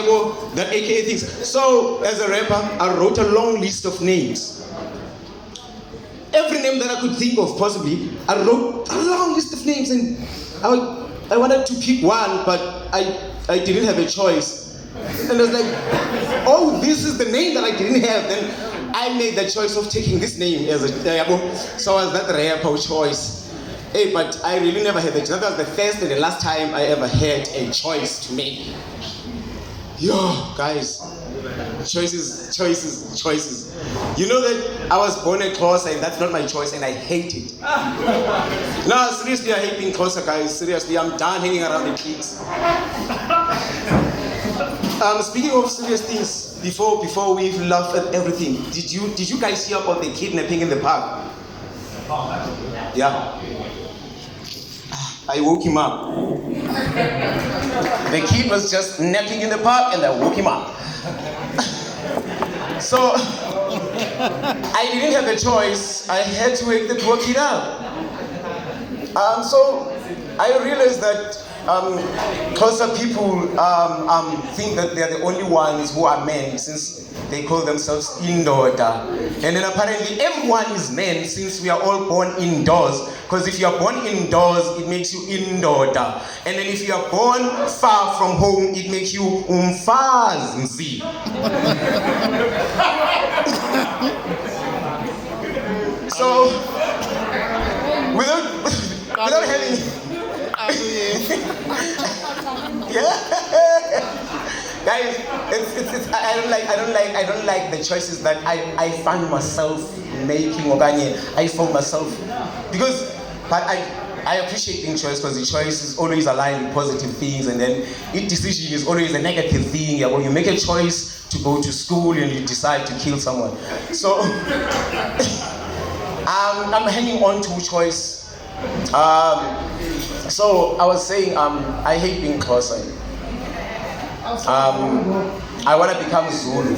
Ndyebo, that AKA things. So, as a rapper, I wrote a long list of names. Every name that I could think of, possibly, I wrote a long list of names, and I wanted to pick one, but I didn't have a choice. And I was like, oh, this is the name that I didn't have. Then I made the choice of taking this name as a Ndyebo. So I was that rapper choice. Hey, but I really never had that. That was the first and the last time I ever had a choice to make. Yo, guys, choices. You know that I was born a Xhosa and that's not my choice and I hate it. No, seriously, I hate being Xhosa, guys. Seriously, I'm done hanging around the cliques. Speaking of serious things, before we laugh at everything, did you guys hear about the kidnapping in the park? Yeah. I woke him up. The kid was just napping in the park and I woke him up. So, I didn't have a choice. I had to wake the poor kid up. So, I realized that Xhosa people think that they're the only ones who are men since they call themselves indoda. And then apparently everyone is men since we are all born indoors. Because if you are born indoors, it makes you indoda. And then if you are born far from home, it makes you umfazi. So, without having... yeah. Guys, I don't like the choices that I find myself making or I found myself but I appreciate being choice because the choice is always aligned with positive things, and then each decision is always a negative thing. Yeah, when you make a choice to go to school and you decide to kill someone. So I'm hanging on to choice. So I was saying I hate being Xhosa. I want to become Zulu.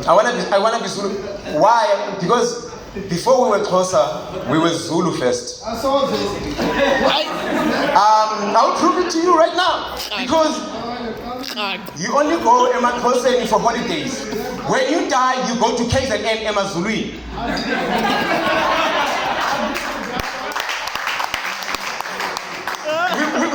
I want to be Zulu. Why? Because before we were Xhosa, we were Zulu first. I'll prove it to you right now. Because you only go Xhosa for holidays. When you die, you go to KZN Emazulu.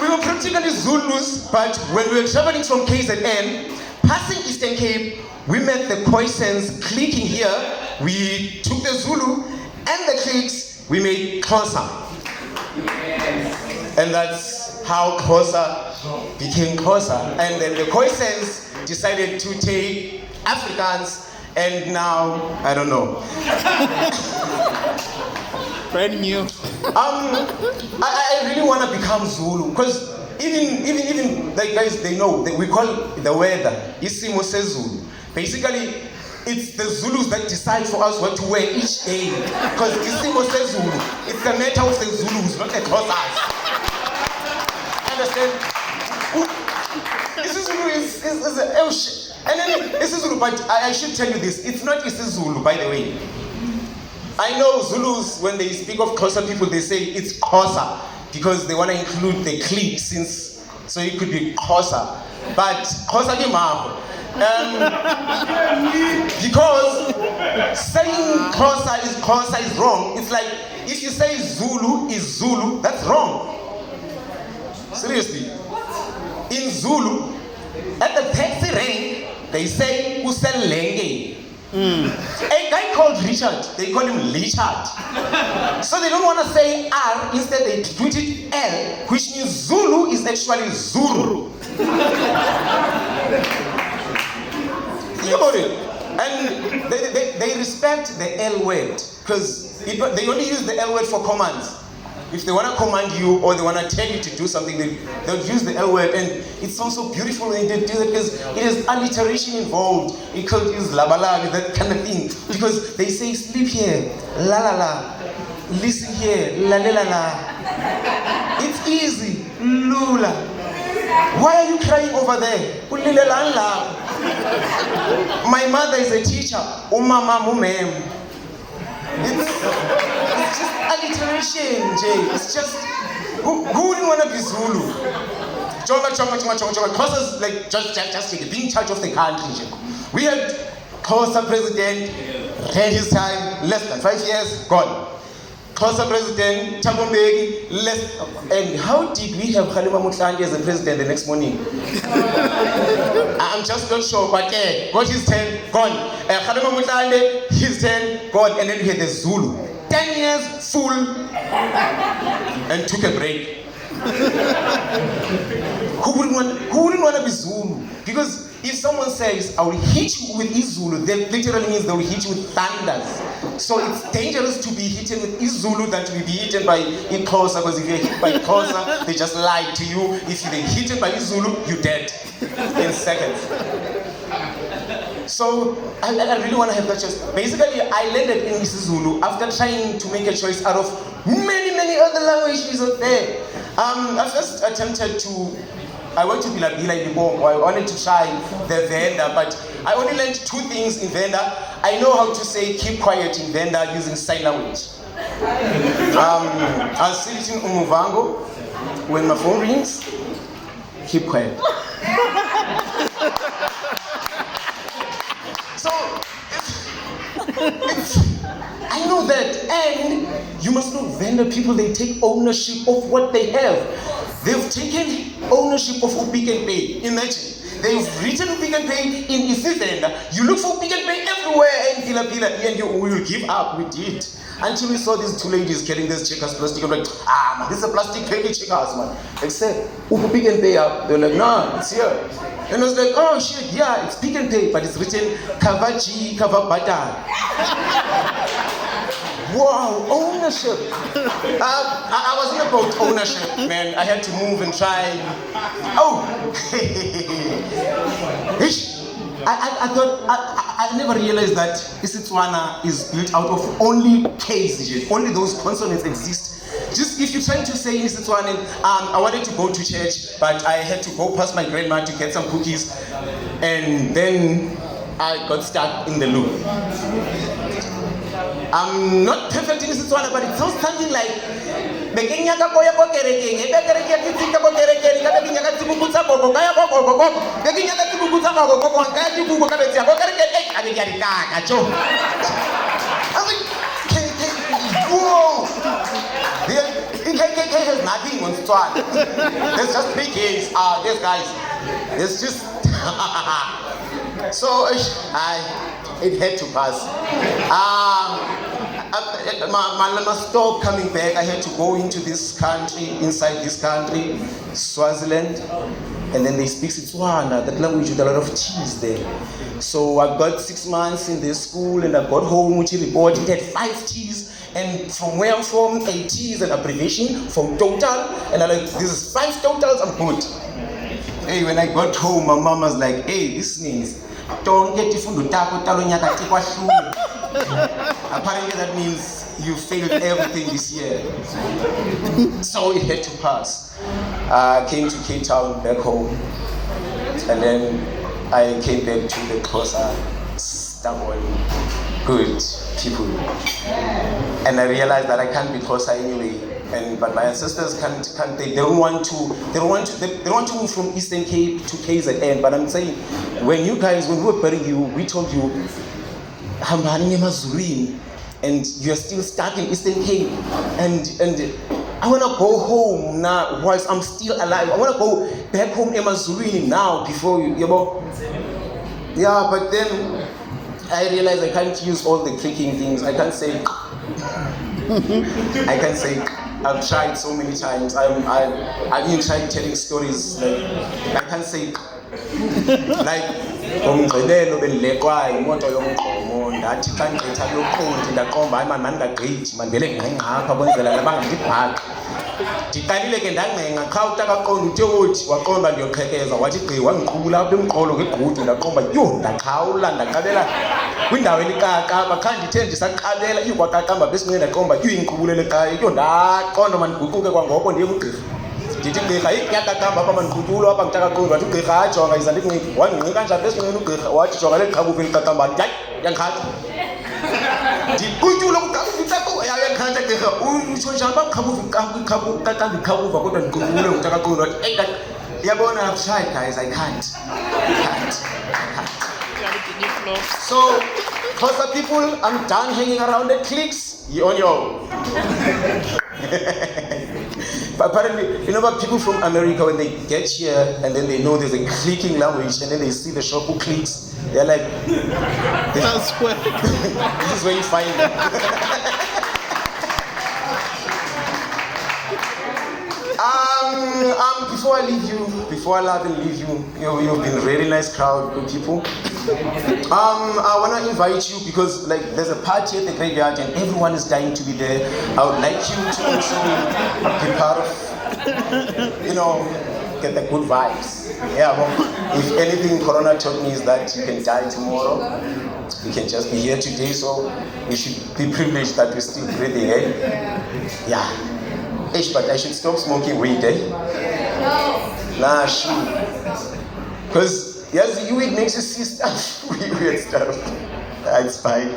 We were practically Zulus, but when we were traveling from KZN, passing Eastern Cape, we met the Khoisans clicking here. We took the Zulu and the cliques, we made Xhosa. And that's how Xhosa became Xhosa. And then the Khoisans decided to take Afrikaans, and now, I don't know. Brand new. I really want to become Zulu because even like guys, they know that we call the weather isimo sezulu. Basically, it's the Zulus that decide for us what to wear each day because isimo sezulu. It's the matter of the Zulus, not the Xhosas. Understand? Isizulu is and then Isizulu, but I should tell you this. It's not Isizulu, by the way. I know Zulus, when they speak of Xhosa people, they say it's Xhosa because they want to include the clique so it could be Xhosa. But Xhosa ni maho. Because saying Xhosa is wrong. It's like if you say Zulu is Zulu, that's wrong. Seriously. In Zulu, at the taxi rank, they say Uselenge. A guy called Richard, they call him Richard. So they don't want to say R, instead they tweet it L, which means Zulu is actually Zulu. Think about it. And they respect the L word, because they only use the L word for commands. If they want to command you or they want to tell you to do something, they'll use the L word, and it sounds so beautiful when they do that because it has alliteration involved. It could use labala, that kind of thing, because they say sleep here, la la la, listen here, la la la la. It's easy, lula. Why are you crying over there? My mother is a teacher. Umama mumem. It's just alliteration, Jay. It's just, who wouldn't want to be Zulu? Xhosa's like just being in charge of the country. We had Xhosa president, had his time, less than 5 years, gone. Xhosa president, Thabo Mbeki, less. And how did we have Kgalema Motlanthe as the president the next morning? I'm just not sure, but yeah, got his 10, gone. Kgalema Motlanthe, his 10, gone. And then we had the Zulu. 10 years, full, and took a break. Who wouldn't want to be Zulu? Because if someone says, I will hit you with Izulu, that literally means they will hit you with thunders. So it's dangerous to be hit with Izulu than to be hit by Xhosa, because if you're hit by Xhosa, they just lie to you. If you're hit by Izulu, you're dead in seconds. So I really want to have that choice. Basically, I landed in isiZulu after trying to make a choice out of many other languages out there. I first attempted to. I went to Bilabila in Ndyebo. I wanted to try the Venda, but I only learned 2 things in Venda. I know how to say keep quiet in Venda using sign language. I was sitting in Umuvango when my phone rings. Keep quiet. So I know that, and you must know Venda people, they take ownership of what they have. They've taken ownership of Pick n Pay. Imagine, they've written Pick n Pay in Venda. You look for Pick n Pay everywhere in Pila, and we will give up. We did. Until we saw these 2 ladies carrying this Checkers plastic. I'm like, man, this is a plastic package Checkers, man. I said, Pick n Pay up. They're like, nah, it's here. And I was like, oh shit, yeah, it's Pick n Pay, but it's written cover G, cover butter. Wow, ownership. I wasn't about ownership, man. I had to move and try. Oh, I thought, I never realized that isiTswana is built out of only K's, only those consonants exist. Just if you're trying to say in isiTswana, I wanted to go to church, but I had to go past my grandma to get some cookies, and then I got stuck in the loop. I'm not perfect in isiTswana, but it sounds something like whoa! In KKK has nothing on Tswana. There's just 3 kids. There's guys. It's just so it had to pass. My stop coming back. I had to go into this country, inside this country, Swaziland, and then they speak Setswana, that language with a lot of T's there. So I got 6 months in this school, and I got home, which report it had 5 T's. And from where I'm from, a T is an abbreviation from total, and I'm like, this is 5 totals, I'm good. Hey, when I got home, my mom was like, hey, this means don't get ifundo takho talo nyaka tikwashule. Apparently that means you failed everything this year. So it had to pass. I came to Cape Town, back home, and then I came back to the Xhosa, stubborn, good people. And I realized that I can't be Xhosa anyway. But my ancestors can't. They don't want to move from Eastern Cape to KZN. But I'm saying, when we were burying you, we told you, hambani emazulwini, and you're still stuck in Eastern Cape. And I want to go home now whilst I'm still alive. I want to go back home emazulwini now before you know. Yeah, but then I realized I can't use all the tricking things. I can't say. I can't say. I've tried so many times. I've even tried telling stories. Like I can't say. Like umgqibelo bendileqwa imoto yomgqomo ndathi xa ngigqitha loqondi ndaqomba hayi mani mandingagqithi mandivele ngqengqa apha kwenzela labangandibhaqa. Ndiqalile ke ndangcenga qha utakaqonda uthe wothi waqomba ndiyoqhekeza wathi gqi wangiqhubula apha emqolo ngegqudu ndaqomba yho ndaqhawula ndaqabela kwindawo elikaka apha kha ndithe ndisaqabela ikwaqaqamba besinqe ndaqomba yho inqubulele qhayi yho ndaqonda mandiguquke kwangoko ndiye kugqirha. Ndithi gqirha iyaqaqamba apha mandiqhutyulwa apha ngitakaqonda wathi ugqirha ajonga yiza ndinqiphi wandinqika kanjani besinqeni ugqirha wathi jonga le qhabuva eliqaqambayo hayi yankhatha ndiqhutyulwa kuqaqamba yankhatha gqirha utsho njani uba qhabuva iqaqamba iqhabuva kodwa ndiqhutyulwe ngutakaqonda wathi eyi Yeah, but I've tried, guys. I can't. So, Xhosa people, I'm done hanging around the cliques. You're on your own. But apparently, you know what, people from America, when they get here and then they know there's a clicking language and then they see the shop who clicks, they're like, That's where. this is where you find them. Before I leave you, before I love and leave you, you've been a really nice crowd, good people. I want to invite you because there's a party at the graveyard and everyone is dying to be there. I would like you to also be part of, get the good vibes. Yeah, well, if anything Corona taught me is that you can die tomorrow. You can just be here today, so we should be privileged that we're still breathing, eh? Yeah. But I should stop smoking weed, eh? Nah, shoot. Because, yes, weed makes you see stuff, weird stuff. It's fine.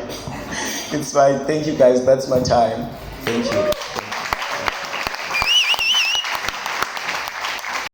It's fine. Thank you, guys. That's my time. Thank you.